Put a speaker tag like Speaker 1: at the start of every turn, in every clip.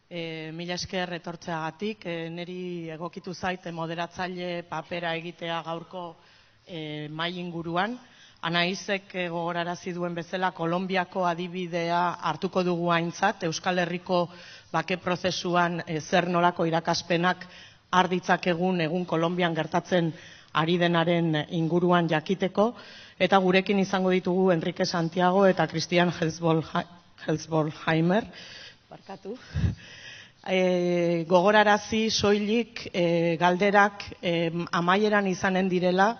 Speaker 1: Mila esker etortzeagatik, niri egokitu zait moderatzaile papera egitea gaurko mahai inguruan. Anaizek gogorarazi duen bezala, Kolonbiako adibidea hartuko dugu aintzat, Euskal Herriko bake prozesuan zer nolako irakaspenak arditzakegun egun Kolonbian gertatzen ari denaren inguruan jakiteko, eta gurekin izango ditugu Enrique Santiago eta Christian Helsbolheimer. Barkatu. Gogorarazi soilik galderak amaieran izanen direla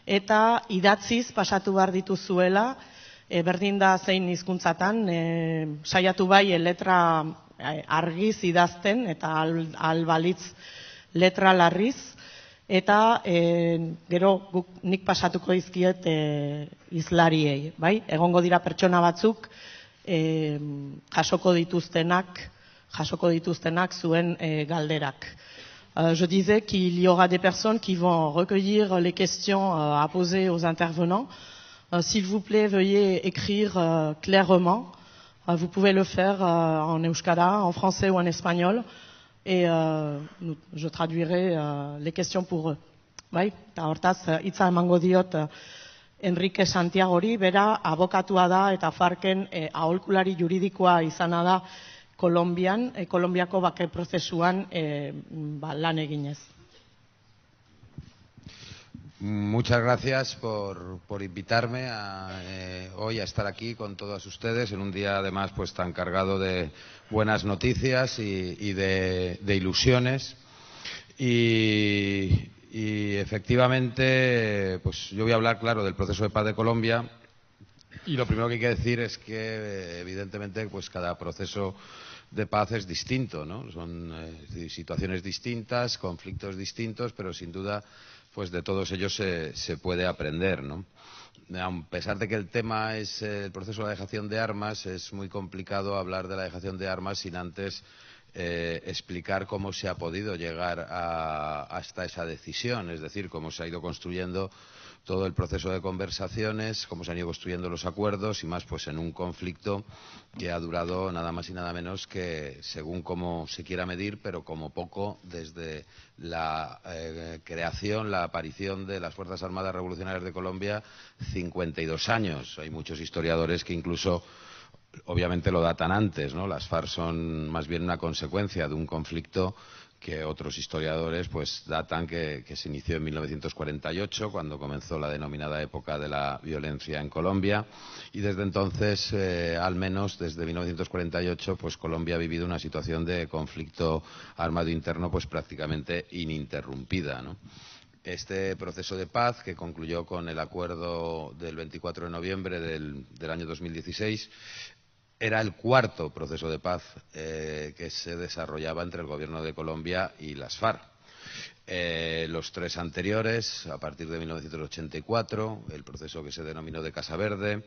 Speaker 1: eta idatziz pasatu behar dituzuela, berdin da zein hizkuntzatan, saiatu bai letra argiz idazten eta albalitz letra larriz, eta gero nik pasatuko izkiet izlariei, bai? Egongo dira pertsona batzuk jasoko dituztenak zuen galderak. Je disais qu'il y aura des personnes qui vont recueillir les questions à poser aux intervenants. S'il vous plaît, veuillez écrire clairement. Vous pouvez le faire en euskara, en français ou en espagnol. Et je traduirai les questions pour eux. Bai? Eta hortaz, hitza emango diot Enrique Santiagori, bera abokatua da eta Farken aholkulari juridikoa izana da Kolonbiako bake prozesuan lan eginez.
Speaker 2: Muchas gracias por invitarme hoy a estar aquí con todos ustedes en un día además pues tan cargado de buenas noticias y de ilusiones. Y efectivamente, pues yo voy a hablar, claro, del proceso de paz de Colombia. Y lo primero que hay que decir es que, evidentemente, pues cada proceso de paz es distinto, ¿no? Son situaciones distintas, conflictos distintos, pero sin duda, pues de todos ellos se puede aprender, ¿no? A pesar de que el tema es el proceso de la dejación de armas, es muy complicado hablar de la dejación de armas sin antes explicar cómo se ha podido llegar hasta esa decisión, es decir, cómo se ha ido construyendo todo el proceso de conversaciones, cómo se han ido construyendo los acuerdos y más pues en un conflicto que ha durado nada más y nada menos que, según cómo se quiera medir, pero como poco desde la creación, la aparición de las Fuerzas Armadas Revolucionarias de Colombia, 52 años. Hay muchos historiadores que incluso obviamente lo datan antes, ¿no? Las FARC son más bien una consecuencia de un conflicto que otros historiadores pues datan que se inició en 1948, cuando comenzó la denominada época de la violencia en Colombia, y desde entonces, al menos desde 1948, pues Colombia ha vivido una situación de conflicto armado interno pues prácticamente ininterrumpida, ¿no? Este proceso de paz, que concluyó con el acuerdo del 24 de noviembre del año 2016, era el cuarto proceso de paz que se desarrollaba entre el gobierno de Colombia y las FARC. Los tres anteriores, a partir de 1984, el proceso que se denominó de Casa Verde,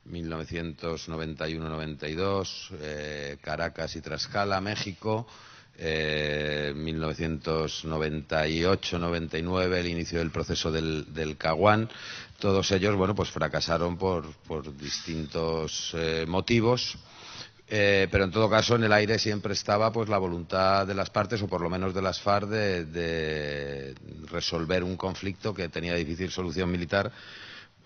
Speaker 2: 1991-92, Caracas y Tlaxcala, México, 1998-99, el inicio del proceso del Caguán. Todos ellos, bueno, pues fracasaron por distintos motivos, pero en todo caso en el aire siempre estaba pues la voluntad de las partes, o por lo menos de las FARC, de resolver un conflicto que tenía difícil solución militar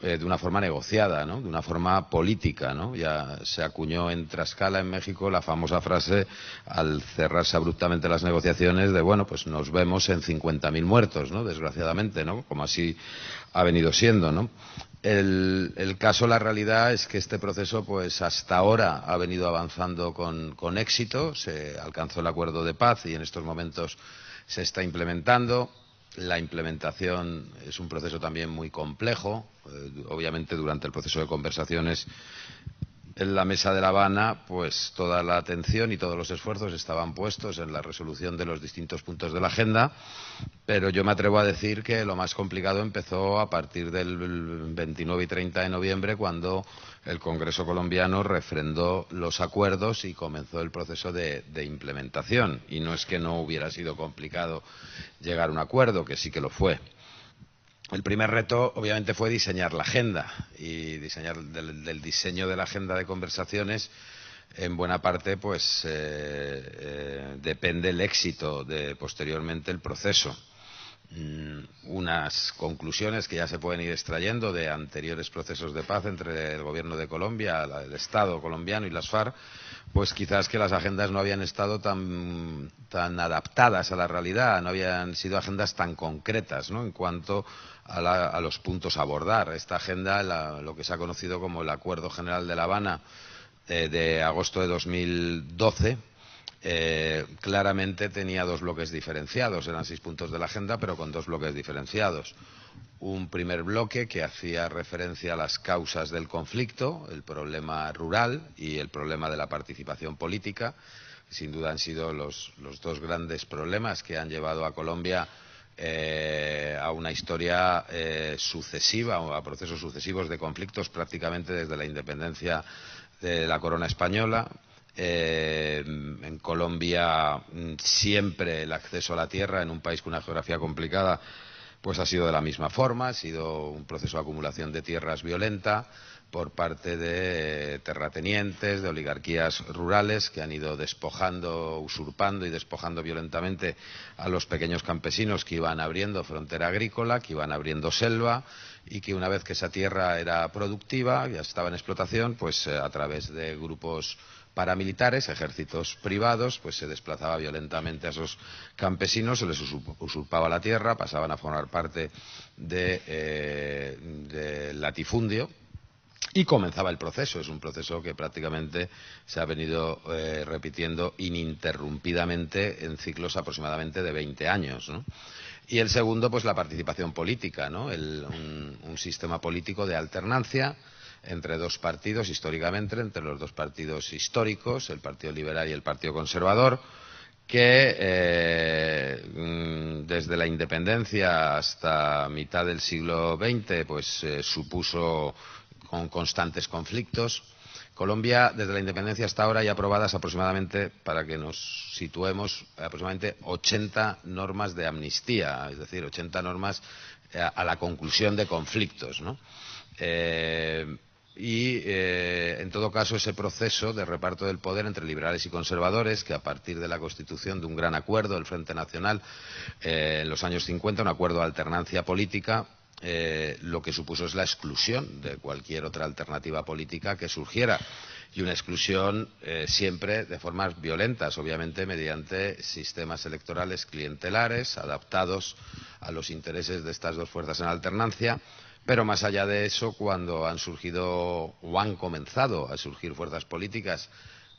Speaker 2: de una forma negociada, ¿no? De una forma política, ¿no? Ya se acuñó en Tlaxcala, en México, la famosa frase, al cerrarse abruptamente las negociaciones, de bueno, pues nos vemos en 50.000 muertos, ¿no? Desgraciadamente, ¿no? Como así ha venido siendo, ¿no? El caso, la realidad es que este proceso, pues hasta ahora ha venido avanzando con éxito. Se alcanzó el acuerdo de paz y en estos momentos se está implementando. La implementación es un proceso también muy complejo. Obviamente, durante el proceso de conversaciones en la mesa de La Habana, pues toda la atención y todos los esfuerzos estaban puestos en la resolución de los distintos puntos de la agenda, pero yo me atrevo a decir que lo más complicado empezó a partir del 29 y 30 de noviembre, cuando el Congreso colombiano refrendó los acuerdos y comenzó el proceso de implementación. Y no es que no hubiera sido complicado llegar a un acuerdo, que sí que lo fue. El primer reto, obviamente, fue diseñar la agenda, y diseñar del diseño de la agenda de conversaciones, en buena parte, pues depende el éxito de posteriormente el proceso. Unas conclusiones que ya se pueden ir extrayendo de anteriores procesos de paz entre el gobierno de Colombia, el Estado colombiano y las FARC, pues quizás que las agendas no habían estado tan adaptadas a la realidad, no habían sido agendas tan concretas, ¿no?, en cuanto a los puntos a abordar. Esta agenda, lo que se ha conocido como el Acuerdo General de La Habana de agosto de 2012, claramente tenía dos bloques diferenciados. Eran 6 puntos de la agenda, pero con 2 bloques diferenciados. Un primer bloque que hacía referencia a las causas del conflicto, el problema rural y el problema de la participación política. Sin duda han sido los 2 grandes problemas que han llevado a Colombia a una historia sucesiva, o a procesos sucesivos de conflictos prácticamente desde la independencia de la corona española. En Colombia siempre el acceso a la tierra, en un país con una geografía complicada, pues ha sido de la misma forma. Ha sido un proceso de acumulación de tierras violenta por parte de terratenientes, de oligarquías rurales que han ido despojando, usurpando y despojando violentamente a los pequeños campesinos que iban abriendo frontera agrícola, que iban abriendo selva, y que una vez que esa tierra era productiva, ya estaba en explotación, pues a través de grupos paramilitares, ejércitos privados, pues se desplazaba violentamente a esos campesinos, se les usurpaba la tierra, pasaban a formar parte del latifundio y comenzaba el proceso. Es un proceso que prácticamente se ha venido repitiendo ininterrumpidamente en ciclos aproximadamente de 20 años, ¿no? Y el segundo, pues la participación política, ¿no? Un sistema político de alternancia entre 2 partidos, históricamente, entre los 2 partidos históricos, el Partido Liberal y el Partido Conservador, que desde la independencia hasta mitad del siglo XX, pues supuso con constantes conflictos. Colombia, desde la independencia hasta ahora, hay aprobadas aproximadamente, para que nos situemos, aproximadamente 80 normas de amnistía, es decir, 80 normas a la conclusión de conflictos, ¿no? En todo caso, ese proceso de reparto del poder entre liberales y conservadores, que a partir de la constitución de un gran acuerdo, el Frente Nacional, en los años 50, un acuerdo de alternancia política, lo que supuso es la exclusión de cualquier otra alternativa política que surgiera, y una exclusión siempre de formas violentas, obviamente mediante sistemas electorales clientelares adaptados a los intereses de estas 2 fuerzas en alternancia. Pero más allá de eso, cuando han surgido o han comenzado a surgir fuerzas políticas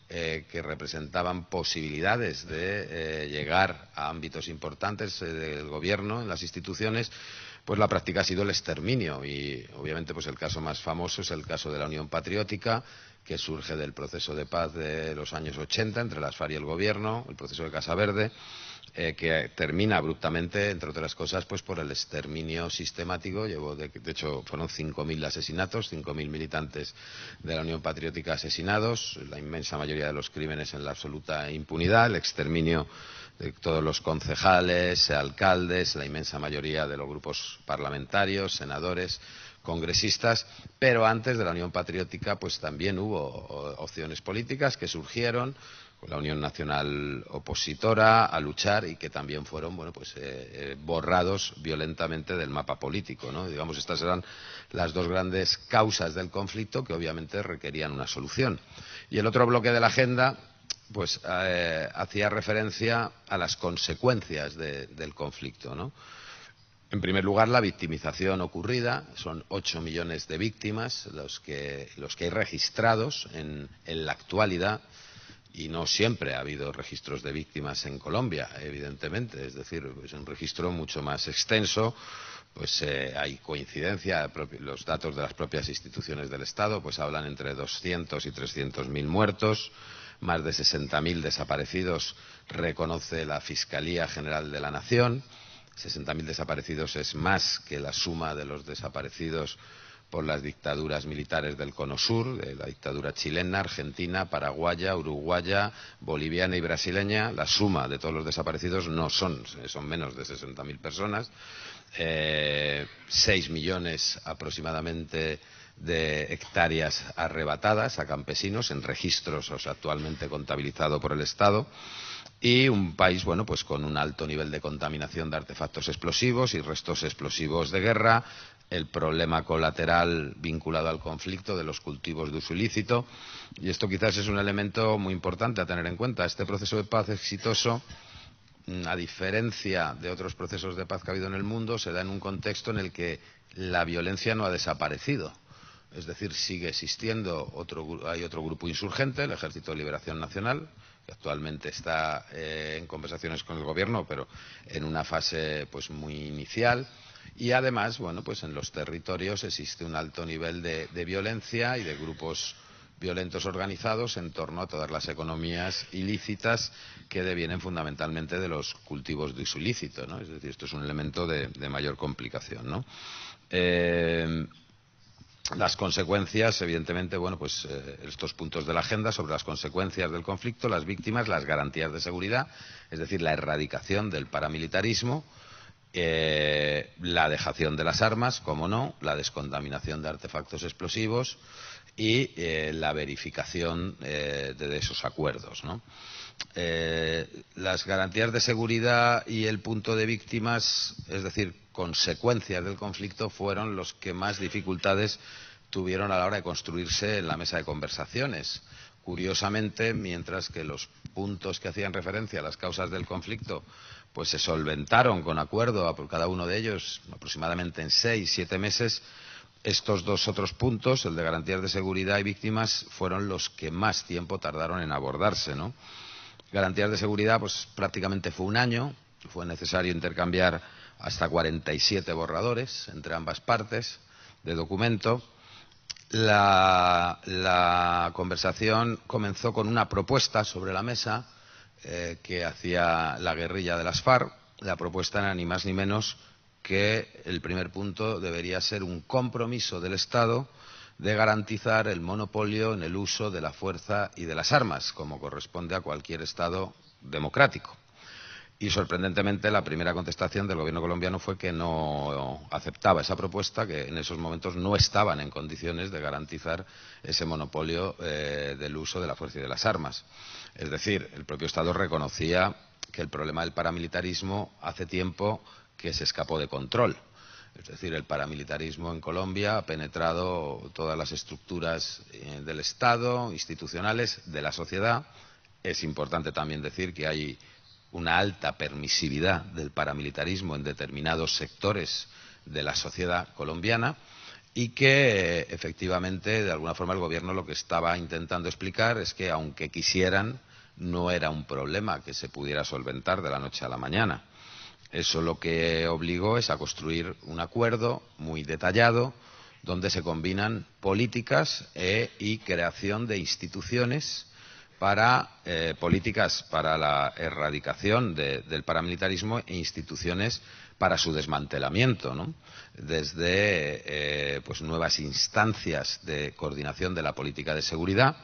Speaker 2: que representaban posibilidades de llegar a ámbitos importantes del gobierno, en las instituciones, pues la práctica ha sido el exterminio. Y obviamente pues el caso más famoso es el caso de la Unión Patriótica, que surge del proceso de paz de los años 80 entre las FARC y el gobierno, el proceso de Casa Verde, que termina abruptamente, entre otras cosas, pues por el exterminio sistemático. De hecho, fueron 5.000 asesinatos, 5.000 militantes de la Unión Patriótica asesinados, la inmensa mayoría de los crímenes en la absoluta impunidad, el exterminio de todos los concejales, alcaldes, la inmensa mayoría de los grupos parlamentarios, senadores, congresistas. Pero antes de la Unión Patriótica pues también hubo opciones políticas que surgieron, con la Unión Nacional Opositora, a luchar, y que también fueron borrados violentamente del mapa político, ¿no? Digamos, estas eran las 2 grandes causas del conflicto que obviamente requerían una solución. Y el otro bloque de la agenda pues hacía referencia a las consecuencias del conflicto, ¿no? En primer lugar, la victimización ocurrida. Son 8 millones de víctimas los que hay registrados en la actualidad, y no siempre ha habido registros de víctimas en Colombia, evidentemente. Es decir, es un registro mucho más extenso. Pues hay coincidencia, los datos de las propias instituciones del Estado pues hablan entre 200 y 300.000 muertos, más de 60.000 desaparecidos reconoce la Fiscalía General de la Nación. 60.000 desaparecidos es más que la suma de los desaparecidos por las dictaduras militares del Cono Sur, de la dictadura chilena, argentina, paraguaya, uruguaya, boliviana y brasileña. La suma de todos los desaparecidos no son menos de 60.000 personas. 6 millones aproximadamente de hectáreas arrebatadas a campesinos en registros actualmente contabilizado por el Estado. y un país, bueno, pues con un alto nivel de contaminación de artefactos explosivos y restos explosivos de guerra, el problema colateral vinculado al conflicto de los cultivos de uso ilícito, y esto quizás es un elemento muy importante a tener en cuenta. Este proceso de paz exitoso, a diferencia de otros procesos de paz que ha habido en el mundo, se da en un contexto en el que la violencia no ha desaparecido. Es decir, sigue existiendo hay otro grupo insurgente, el Ejército de Liberación Nacional, que actualmente está en conversaciones con el gobierno, pero en una fase pues muy inicial. Y además, bueno, pues en los territorios existe un alto nivel de violencia y de grupos violentos organizados en torno a todas las economías ilícitas que devienen fundamentalmente de los cultivos de uso ilícito, ¿no? Es decir, esto es un elemento de mayor complicación, ¿no? Las consecuencias, evidentemente, bueno, pues estos puntos de la agenda sobre las consecuencias del conflicto, las víctimas, las garantías de seguridad, es decir, la erradicación del paramilitarismo, la dejación de las armas, como no, la descontaminación de artefactos explosivos y la verificación de esos acuerdos, ¿no? Las garantías de seguridad y el punto de víctimas, es decir, consecuencias del conflicto, fueron los que más dificultades tuvieron a la hora de construirse en la mesa de conversaciones. Curiosamente, mientras que los puntos que hacían referencia a las causas del conflicto pues se solventaron con acuerdo por cada uno de ellos aproximadamente en 6-7 meses, estos dos otros puntos, el de garantías de seguridad y víctimas, fueron los que más tiempo tardaron en abordarse, ¿no? Garantías de seguridad, pues prácticamente fue un año, fue necesario intercambiar hasta 47 borradores entre ambas partes de documento. La conversación comenzó con una propuesta sobre la mesa que hacía la guerrilla de las FARC. La propuesta era ni más ni menos que el primer punto debería ser un compromiso del Estado de garantizar el monopolio en el uso de la fuerza y de las armas, como corresponde a cualquier Estado democrático. Y sorprendentemente la primera contestación del gobierno colombiano fue que no aceptaba esa propuesta, que en esos momentos no estaban en condiciones de garantizar ese monopolio del uso de la fuerza y de las armas. Es decir, el propio Estado reconocía que el problema del paramilitarismo hace tiempo que se escapó de control. Es decir, el paramilitarismo en Colombia ha penetrado todas las estructuras del Estado, institucionales, de la sociedad. Es importante también decir que hay una alta permisividad del paramilitarismo en determinados sectores de la sociedad colombiana y que efectivamente, de alguna forma, el gobierno lo que estaba intentando explicar es que, aunque quisieran, no era un problema que se pudiera solventar de la noche a la mañana. Eso lo que obligó es a construir un acuerdo muy detallado donde se combinan políticas y creación de instituciones políticas para la erradicación del paramilitarismo e instituciones para su desmantelamiento, ¿no? Desde pues nuevas instancias de coordinación de la política de seguridad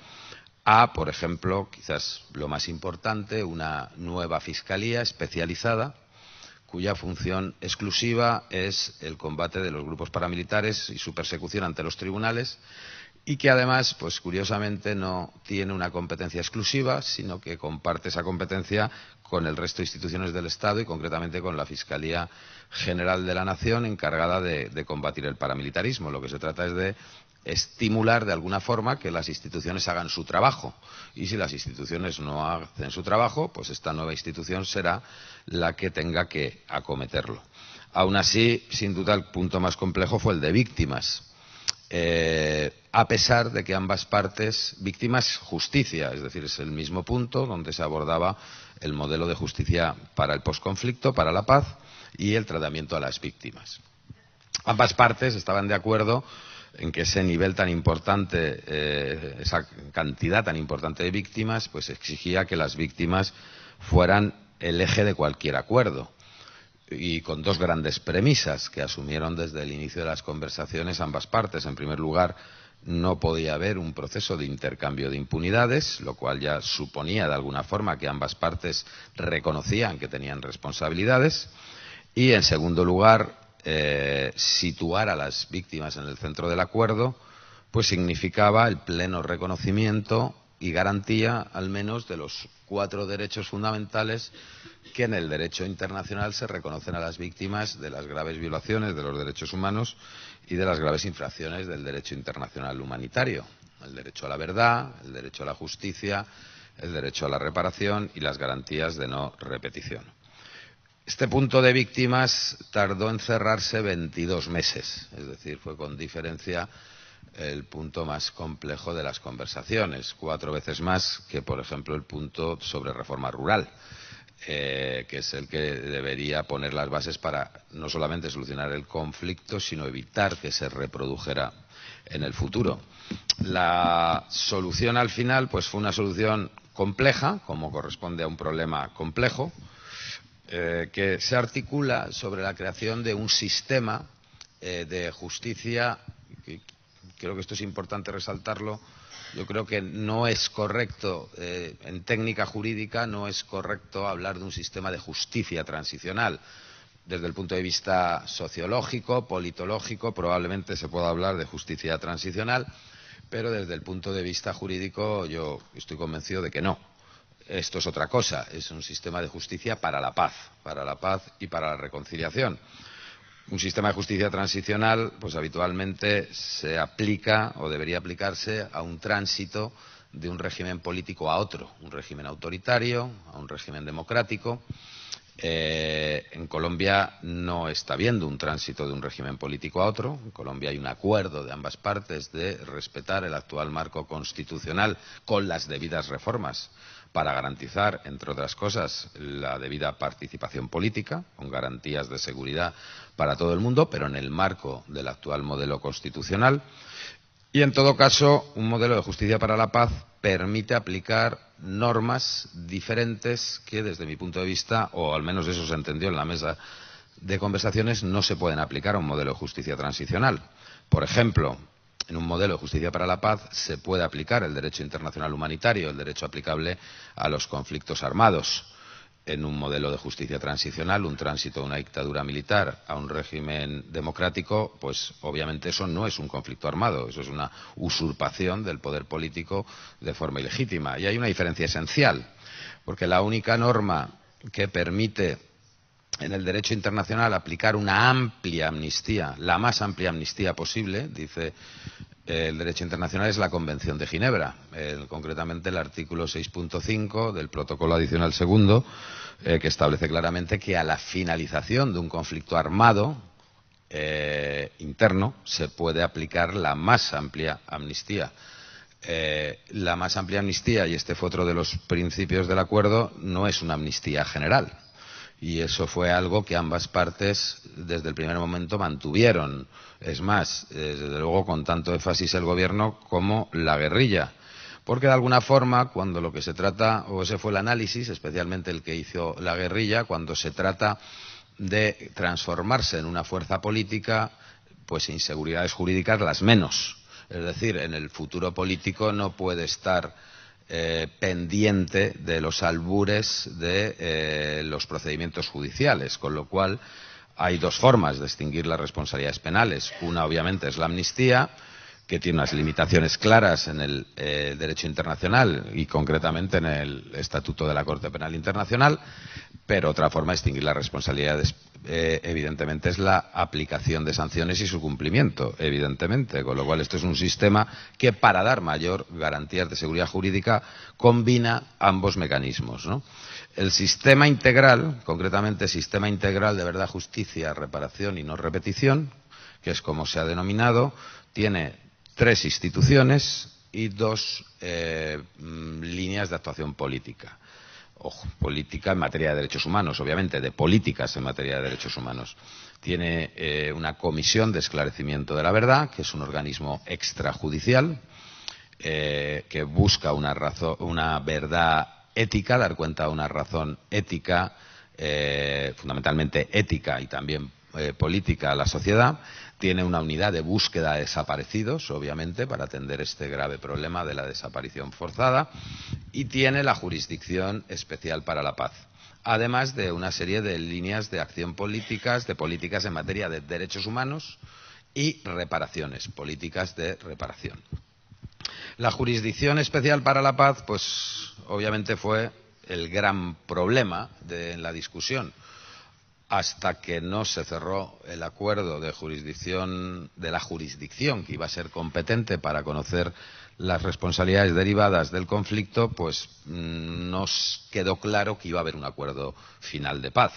Speaker 2: a, por ejemplo, quizás lo más importante, una nueva fiscalía especializada cuya función exclusiva es el combate de los grupos paramilitares y su persecución ante los tribunales, y que además, pues curiosamente, no tiene una competencia exclusiva, sino que comparte esa competencia con el resto de instituciones del Estado y concretamente con la Fiscalía General de la Nación, encargada de combatir el paramilitarismo. Lo que se trata es de estimular de alguna forma que las instituciones hagan su trabajo, y si las instituciones no hacen su trabajo, pues esta nueva institución será la que tenga que acometerlo. Aún así, sin duda, el punto más complejo fue el de víctimas. A pesar de que ambas partes, víctimas, justicia, es decir, es el mismo punto donde se abordaba el modelo de justicia para el posconflicto, para la paz, y el tratamiento a las víctimas. Ambas partes estaban de acuerdo en que ese nivel tan importante, esa cantidad tan importante de víctimas, pues exigía que las víctimas fueran el eje de cualquier acuerdo, y con dos grandes premisas que asumieron desde el inicio de las conversaciones ambas partes. En primer lugar, no podía haber un proceso de intercambio de impunidades, lo cual ya suponía de alguna forma que ambas partes reconocían que tenían responsabilidades, y en segundo lugar, situar a las víctimas en el centro del acuerdo pues significaba el pleno reconocimiento y garantía al menos de los 4 derechos fundamentales que en el derecho internacional se reconocen a las víctimas de las graves violaciones de los derechos humanos y de las graves infracciones del derecho internacional humanitario: el derecho a la verdad, el derecho a la justicia, el derecho a la reparación y las garantías de no repetición. Este punto de víctimas tardó en cerrarse 22 meses, es decir, fue con diferencia el punto más complejo de las conversaciones, 4 veces más que, por ejemplo, el punto sobre reforma rural, que es el que debería poner las bases para no solamente solucionar el conflicto, sino evitar que se reprodujera en el futuro. La solución al final pues fue una solución compleja, como corresponde a un problema complejo, que se articula sobre la creación de un sistema de justicia. Creo que esto es importante resaltarlo. Yo creo que no es correcto, en técnica jurídica, no es correcto hablar de un sistema de justicia transicional. Desde el punto de vista sociológico, politológico, probablemente se pueda hablar de justicia transicional, pero desde el punto de vista jurídico yo estoy convencido de que no. Esto es otra cosa, es un sistema de justicia para la paz y para la reconciliación. Un sistema de justicia transicional, pues habitualmente se aplica o debería aplicarse a un tránsito de un régimen político a otro, un régimen autoritario, a un régimen democrático. En Colombia no está habiendo un tránsito de un régimen político a otro. En Colombia hay un acuerdo de ambas partes de respetar el actual marco constitucional con las debidas reformas para garantizar, entre otras cosas, la debida participación política, con garantías de seguridad para todo el mundo, pero en el marco del actual modelo constitucional. Y, en todo caso, un modelo de justicia para la paz permite aplicar normas diferentes que, desde mi punto de vista, o al menos eso se entendió en la mesa de conversaciones, no se pueden aplicar a un modelo de justicia transicional. Por ejemplo, en un modelo de justicia para la paz se puede aplicar el derecho internacional humanitario, el derecho aplicable a los conflictos armados. En un modelo de justicia transicional, un tránsito de una dictadura militar a un régimen democrático, pues obviamente eso no es un conflicto armado, eso es una usurpación del poder político de forma ilegítima. Y hay una diferencia esencial, porque la única norma que permite en el derecho internacional aplicar una amplia amnistía, la más amplia amnistía posible, dice el derecho internacional, es la Convención de Ginebra, concretamente el artículo 6.5 del protocolo adicional segundo, que establece claramente que a la finalización de un conflicto armado interno se puede aplicar la más amplia amnistía. La más amplia amnistía, y este fue otro de los principios del acuerdo, no es una amnistía general. Y eso fue algo que ambas partes desde el primer momento mantuvieron. Es más, desde luego con tanto énfasis el gobierno como la guerrilla. Porque de alguna forma, cuando lo que se trata, o ese fue el análisis, especialmente el que hizo la guerrilla, cuando se trata de transformarse en una fuerza política, pues inseguridades jurídicas las menos. Es decir, en el futuro político no puede estar pendiente de los albures de los procedimientos judiciales, con lo cual hay dos formas de extinguir las responsabilidades penales. Una, obviamente, es la amnistía, que tiene unas limitaciones claras en el derecho internacional y concretamente en el Estatuto de la Corte Penal Internacional, pero otra forma de extinguir las responsabilidades evidentemente es la aplicación de sanciones y su cumplimiento, evidentemente, con lo cual esto es un sistema que, para dar mayor garantías de seguridad jurídica, combina ambos mecanismos, ¿no? El sistema integral, concretamente sistema integral de verdad, justicia, reparación y no repetición, que es como se ha denominado, tiene 3 instituciones y 2 líneas de actuación política. Ojo, política en materia de derechos humanos, obviamente, de políticas en materia de derechos humanos. Tiene una comisión de esclarecimiento de la verdad, que es un organismo extrajudicial, que busca una verdad ética, dar cuenta de una razón ética, fundamentalmente ética y también política a la sociedad. Tiene una unidad de búsqueda de desaparecidos, obviamente, para atender este grave problema de la desaparición forzada, y tiene la jurisdicción especial para la paz, además de una serie de líneas de acción políticas, de políticas en materia de derechos humanos y reparaciones, políticas de reparación. La Jurisdicción Especial para la Paz, pues obviamente fue el gran problema de la discusión, hasta que no se cerró el acuerdo de la jurisdicción que iba a ser competente para conocer las responsabilidades derivadas del conflicto, pues nos quedó claro que iba a haber un acuerdo final de paz.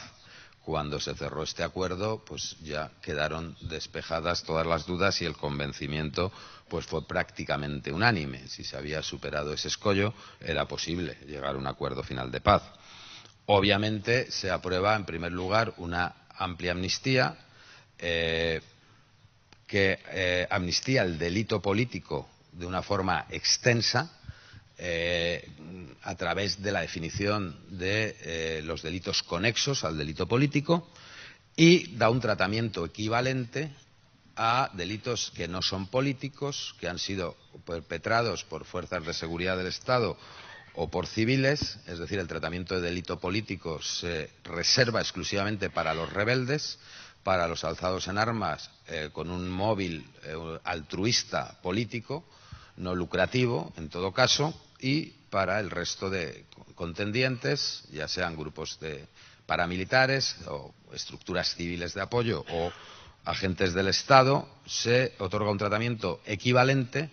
Speaker 2: Cuando se cerró este acuerdo, pues ya quedaron despejadas todas las dudas y el convencimiento pues fue prácticamente unánime. Si se había superado ese escollo, era posible llegar a un acuerdo final de paz. Obviamente se aprueba, en primer lugar, una amplia amnistía que amnistía el delito político de una forma extensa a través de la definición de los delitos conexos al delito político y da un tratamiento equivalente a delitos que no son políticos, que han sido perpetrados por fuerzas de seguridad del Estado o por civiles, es decir, el tratamiento de delito político se reserva exclusivamente para los rebeldes, para los alzados en armas con un móvil altruista político, no lucrativo en todo caso, y para el resto de contendientes, ya sean grupos de paramilitares o estructuras civiles de apoyo o agentes del Estado, se otorga un tratamiento equivalente,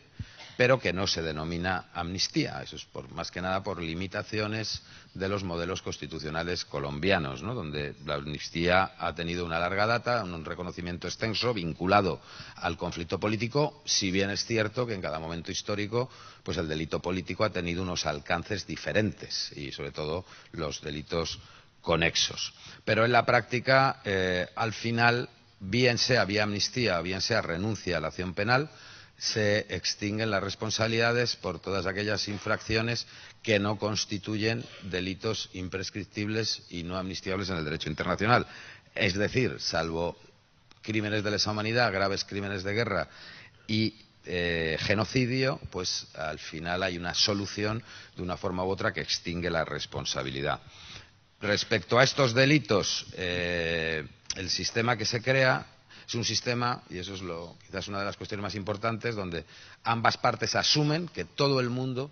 Speaker 2: pero que no se denomina amnistía. Eso es más que nada por limitaciones de los modelos constitucionales colombianos, ¿no?, donde la amnistía ha tenido una larga data, un reconocimiento extenso vinculado al conflicto político, si bien es cierto que en cada momento histórico pues el delito político ha tenido unos alcances diferentes y sobre todo los delitos conexos. Pero en la práctica, al final, bien sea vía amnistía, bien sea renuncia a la acción penal, se extinguen las responsabilidades por todas aquellas infracciones que no constituyen delitos imprescriptibles y no amnistiables en el derecho internacional. Es decir, salvo crímenes de lesa humanidad, graves crímenes de guerra y genocidio, pues al final hay una solución de una forma u otra que extingue la responsabilidad. Respecto a estos delitos, el sistema que se crea es un sistema, y eso es quizás una de las cuestiones más importantes, donde ambas partes asumen que todo el mundo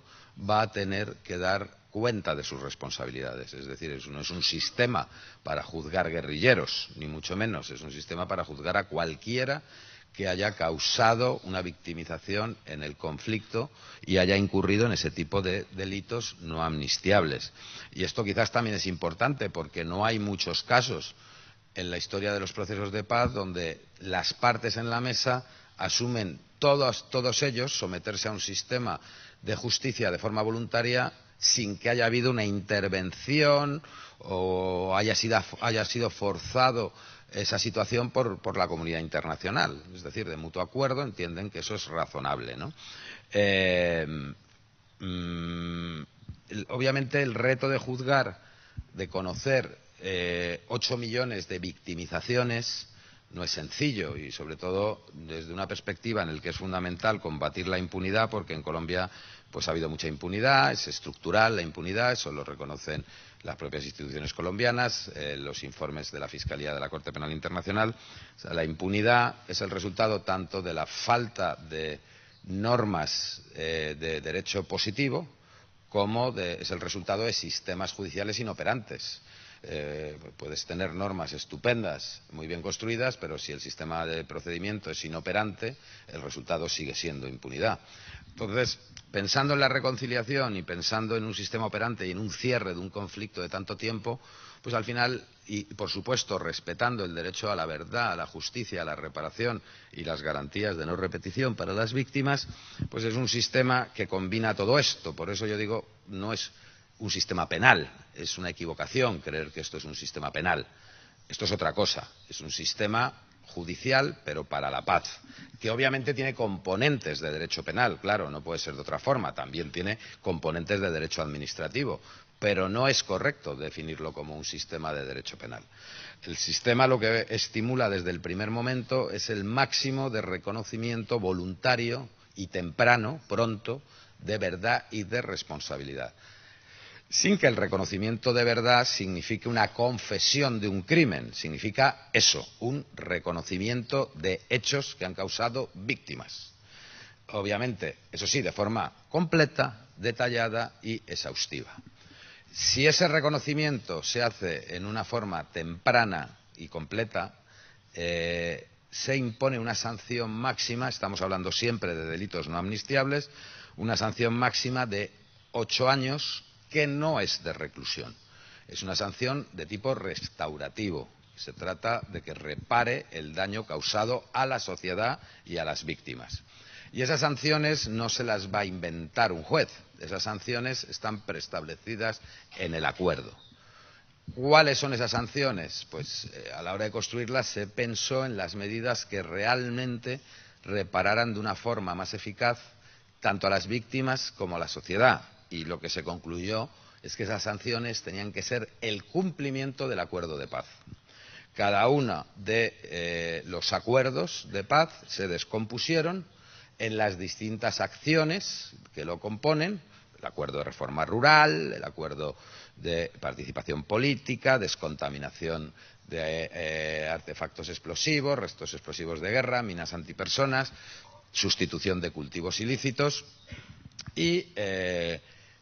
Speaker 2: va a tener que dar cuenta de sus responsabilidades. Es decir, no es un sistema para juzgar guerrilleros, ni mucho menos. Es un sistema para juzgar a cualquiera que haya causado una victimización en el conflicto y haya incurrido en ese tipo de delitos no amnistiables. Y esto quizás también es importante porque no hay muchos casos en la historia de los procesos de paz donde las partes en la mesa asumen todos ellos someterse a un sistema de justicia de forma voluntaria sin que haya habido una intervención o haya sido forzado esa situación por la comunidad internacional. Es decir, de mutuo acuerdo entienden que eso es razonable, ¿no? Obviamente el reto de juzgar, de conocer 8 millones de victimizaciones no es sencillo y sobre todo desde una perspectiva en la que es fundamental combatir la impunidad, porque en Colombia pues ha habido mucha impunidad, es estructural la impunidad, eso lo reconocen las propias instituciones colombianas, los informes de la Fiscalía de la Corte Penal Internacional. O sea, la impunidad es el resultado tanto de la falta de normas de derecho positivo como es el resultado de sistemas judiciales inoperantes. Puedes tener normas estupendas, muy bien construidas, pero si el sistema de procedimiento es inoperante, el resultado sigue siendo impunidad. Entonces, pensando en la reconciliación y pensando en un sistema operante y en un cierre de un conflicto de tanto tiempo, pues al final, y por supuesto respetando el derecho a la verdad, a la justicia, a la reparación y las garantías de no repetición para las víctimas, pues es un sistema que combina todo esto. Por eso yo digo, no es un sistema penal, es una equivocación creer que esto es un sistema penal. Esto es otra cosa, es un sistema judicial, pero para la paz, que obviamente tiene componentes de derecho penal, claro, no puede ser de otra forma, también tiene componentes de derecho administrativo, pero no es correcto definirlo como un sistema de derecho penal. El sistema lo que estimula desde el primer momento es el máximo de reconocimiento voluntario y temprano, pronto, de verdad y de responsabilidad, sin que el reconocimiento de verdad signifique una confesión de un crimen, significa eso, un reconocimiento de hechos que han causado víctimas. obviamente, eso sí, de forma completa, detallada y exhaustiva. Si ese reconocimiento se hace en una forma temprana y completa, se impone una sanción máxima, estamos hablando siempre de delitos no amnistiables, una sanción máxima de 8 años que no es de reclusión. Es una sanción de tipo restaurativo. Se trata de que repare el daño causado a la sociedad y a las víctimas. Y esas sanciones no se las va a inventar un juez. Esas sanciones están preestablecidas en el acuerdo. ¿Cuáles son esas sanciones? Pues a la hora de construirlas se pensó en las medidas que realmente repararan de una forma más eficaz tanto a las víctimas como a la sociedad. Y lo que se concluyó es que esas sanciones tenían que ser el cumplimiento del acuerdo de paz. Cada uno de los acuerdos de paz se descompusieron en las distintas acciones que lo componen, el acuerdo de reforma rural, el acuerdo de participación política, descontaminación de artefactos explosivos, restos explosivos de guerra, minas antipersonas, sustitución de cultivos ilícitos y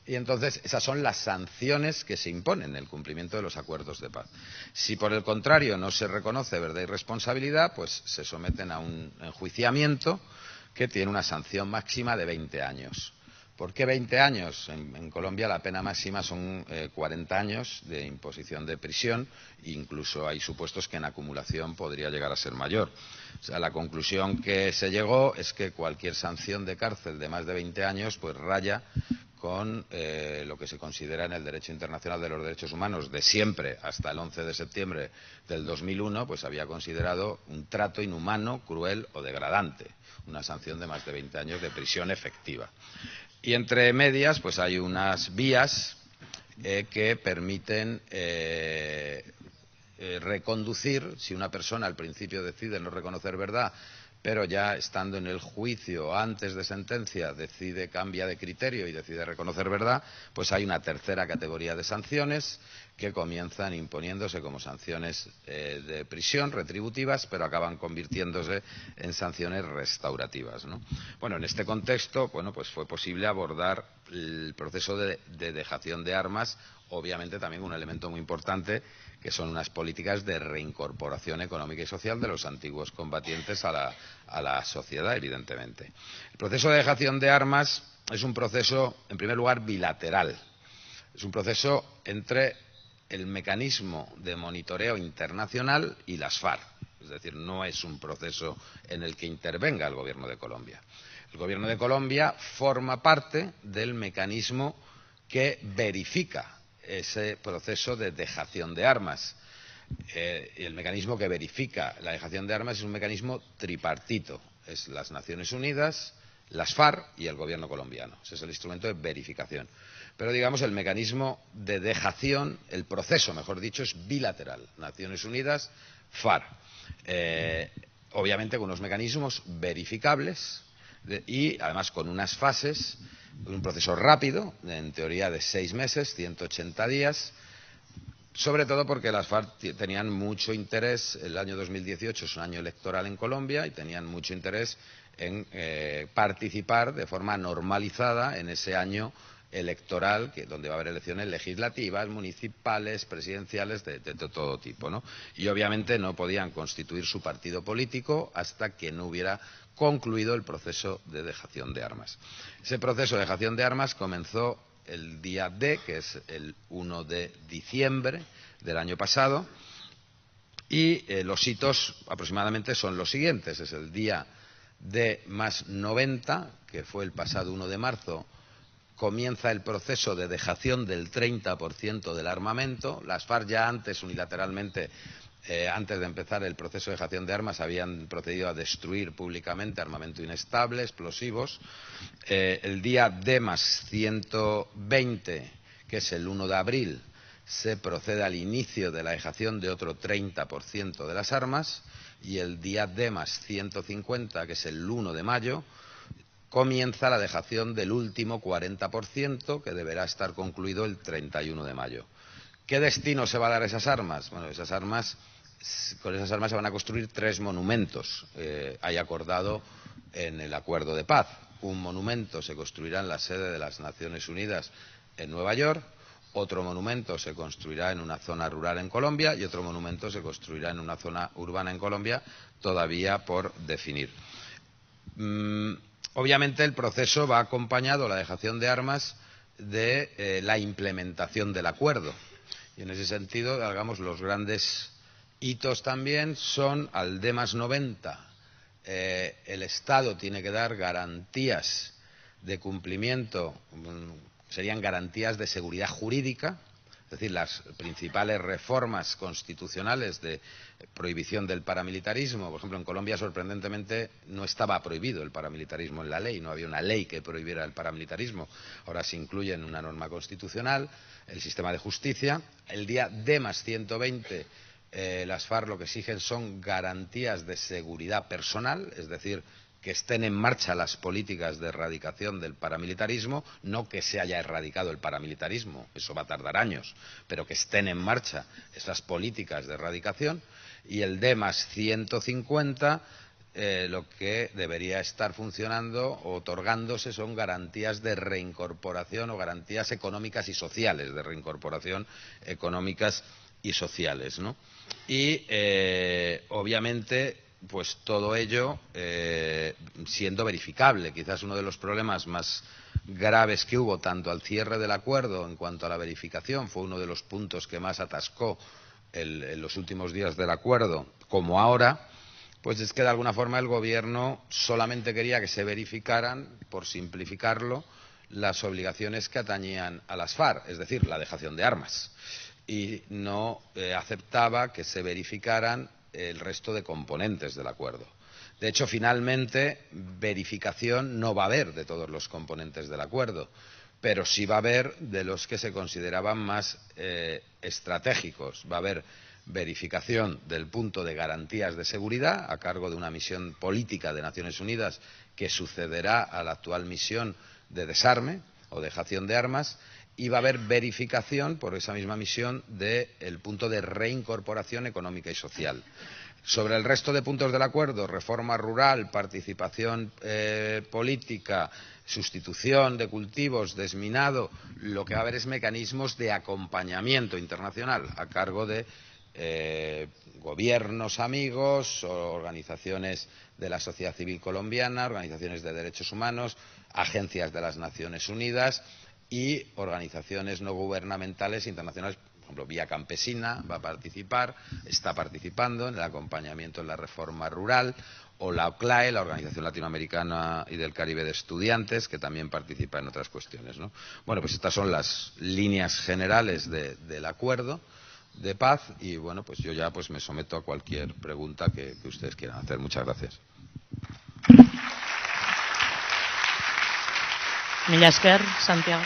Speaker 2: entonces esas son las sanciones que se imponen en el cumplimiento de los acuerdos de paz. Si por el contrario no se reconoce verdad y responsabilidad, pues se someten a un enjuiciamiento que tiene una sanción máxima de 20 años. ¿Por qué 20 años? En Colombia la pena máxima son 40 años de imposición de prisión, incluso hay supuestos que en acumulación podría llegar a ser mayor. O sea, la conclusión que se llegó es que cualquier sanción de cárcel de más de 20 años pues raya con lo que se considera en el derecho internacional de los derechos humanos de siempre hasta el 11 de septiembre del 2001, pues había considerado un trato inhumano, cruel o degradante, una sanción de más de 20 años de prisión efectiva. Y entre medias pues hay unas vías que permiten reconducir, si una persona al principio decide no reconocer verdad, pero ya estando en el juicio antes de sentencia cambia de criterio y decide reconocer verdad, pues hay una tercera categoría de sanciones que comienzan imponiéndose como sanciones de prisión retributivas, pero acaban convirtiéndose en sanciones restaurativas, ¿no? Bueno, en este contexto, bueno, pues fue posible abordar el proceso de dejación de armas, obviamente también un elemento muy importante que son unas políticas de reincorporación económica y social de los antiguos combatientes a la sociedad, evidentemente. El proceso de dejación de armas es un proceso, en primer lugar, bilateral. Es un proceso entre el mecanismo de monitoreo internacional y las FARC. Es decir, no es un proceso en el que intervenga el Gobierno de Colombia. El Gobierno de Colombia forma parte del mecanismo que verifica ese proceso de dejación de armas. Y el mecanismo que verifica la dejación de armas es un mecanismo tripartito. Es las Naciones Unidas, las FARC y el Gobierno colombiano. Ese es el instrumento de verificación. Pero, digamos, el mecanismo de dejación, el proceso, mejor dicho, es bilateral. Naciones Unidas, FARC. Obviamente con unos mecanismos verificables y, además, con unas fases, un proceso rápido, en teoría de 6 meses, 180 días, sobre todo porque las FARC tenían mucho interés. El año 2018 es un año electoral en Colombia y tenían mucho interés en participar de forma normalizada en ese año electoral, donde va a haber elecciones legislativas, municipales, presidenciales, de todo tipo, ¿no? Y obviamente no podían constituir su partido político hasta que no hubiera concluido el proceso de dejación de armas. Ese proceso de dejación de armas comenzó el día D, que es el 1 de diciembre del año pasado, y los hitos aproximadamente son los siguientes. Es el día D más 90, que fue el pasado 1 de marzo, comienza el proceso de dejación del 30% del armamento. Las FARC ya antes, unilateralmente, antes de empezar el proceso de dejación de armas, habían procedido a destruir públicamente armamento inestable, explosivos. El día D más 120, que es el 1 de abril, se procede al inicio de la dejación de otro 30% de las armas, y el día D más 150, que es el 1 de mayo, comienza la dejación del último 40%, que deberá estar concluido el 31 de mayo. ¿Qué destino se va a dar a esas armas? Bueno, con esas armas se van a construir 3 monumentos, hay acordado en el acuerdo de paz. un monumento se construirá en la sede de las Naciones Unidas en Nueva York, otro monumento se construirá en una zona rural en Colombia y otro monumento se construirá en una zona urbana en Colombia, todavía por definir. Obviamente el proceso va acompañado, la dejación de armas, de la implementación del acuerdo. Y en ese sentido, digamos, los grandes hitos también son al D+90. El Estado tiene que dar garantías de cumplimiento, serían garantías de seguridad jurídica, es decir, las principales reformas constitucionales de prohibición del paramilitarismo. Por ejemplo, en Colombia, sorprendentemente, no estaba prohibido el paramilitarismo en la ley, no había una ley que prohibiera el paramilitarismo. Ahora se incluye en una norma constitucional, el sistema de justicia. El día D+120, las FARC lo que exigen son garantías de seguridad personal, es decir, que estén en marcha las políticas de erradicación del paramilitarismo, no que se haya erradicado el paramilitarismo, eso va a tardar años, pero que estén en marcha esas políticas de erradicación. Y el D+150, lo que debería estar funcionando o otorgándose son garantías de reincorporación o garantías económicas y sociales, de reincorporación económicas y sociales, ¿no? Y obviamente, pues todo ello siendo verificable. Quizás uno de los problemas más graves que hubo, tanto al cierre del acuerdo en cuanto a la verificación, fue uno de los puntos que más atascó en los últimos días del acuerdo, como ahora, pues es que de alguna forma el Gobierno solamente quería que se verificaran, por simplificarlo, las obligaciones que atañían a las FARC, es decir, la dejación de armas, y no aceptaba que se verificaran el resto de componentes del acuerdo. De hecho, finalmente, verificación no va a haber de todos los componentes del acuerdo, pero sí va a haber de los que se consideraban más estratégicos. Va a haber verificación del punto de garantías de seguridad a cargo de una misión política de Naciones Unidas que sucederá a la actual misión de desarme o dejación de armas, y va a haber verificación por esa misma misión del punto de reincorporación económica y social. Sobre el resto de puntos del acuerdo, reforma rural, participación política, sustitución de cultivos, desminado, lo que va a haber es mecanismos de acompañamiento internacional a cargo de gobiernos amigos, organizaciones de la sociedad civil colombiana, organizaciones de derechos humanos, agencias de las Naciones Unidas y organizaciones no gubernamentales internacionales. Por ejemplo, Vía Campesina va a participar, está participando en el acompañamiento en la reforma rural, o la OCLAE, la Organización Latinoamericana y del Caribe de Estudiantes, que también participa en otras cuestiones, ¿no? Bueno, pues estas son las líneas generales del acuerdo de paz y, bueno, pues yo ya pues me someto a cualquier pregunta que ustedes quieran hacer. Muchas gracias.
Speaker 1: Mila esker, Santiago.